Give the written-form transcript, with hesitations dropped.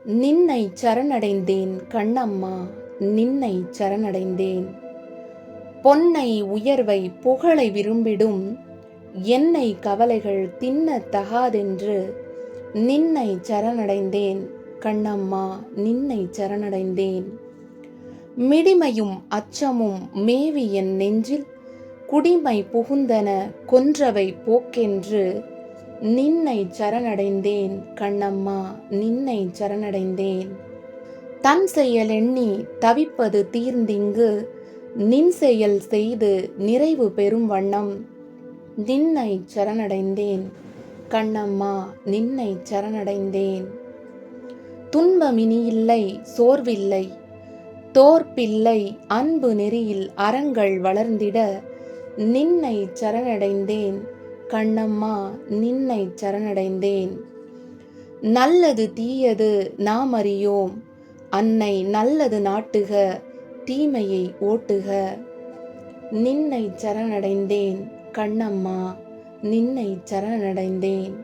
நின்னை சரணடைந்தேன் கண்ணம்மா, நின்னை சரணடைந்தேன். பொன்னை உயர்வை புகழை விரும்பிடும் என்னை கவலைகள் தின்ன தகாதென்று நின்னை சரணடைந்தேன் கண்ணம்மா, நின்னை சரணடைந்தேன். மிடிமையும் அச்சமும் மேவி என் நெஞ்சில் குடிமை புகுந்தன கொன்றவை போக்கென்று நின்னை சரணடைந்தேன் கண்ணம்மா, நின்னை சரணடைந்தேன். தன் செயல் எண்ணி தவிப்பது தீர்ந்திங்கு நின் செயல் செய்து நிறைவு பெறும் வண்ணம் நின்னை சரணடைந்தேன் கண்ணம்மா, நின்னை சரணடைந்தேன். துன்பமினியில்லை சோர்வில்லை தோற்பில்லை அன்பு நெறியில் அறங்கள் வளர்ந்திட நின்னை சரணடைந்தேன் கண்ணம்மா, நின்னை சரணடைந்தேன். நல்லது தீயது நாம் அறியோம் அன்னை, நல்லது நாட்டுக தீமையை ஓட்டுக. நின்னை சரணடைந்தேன் கண்ணம்மா, நின்னை சரணடைந்தேன்.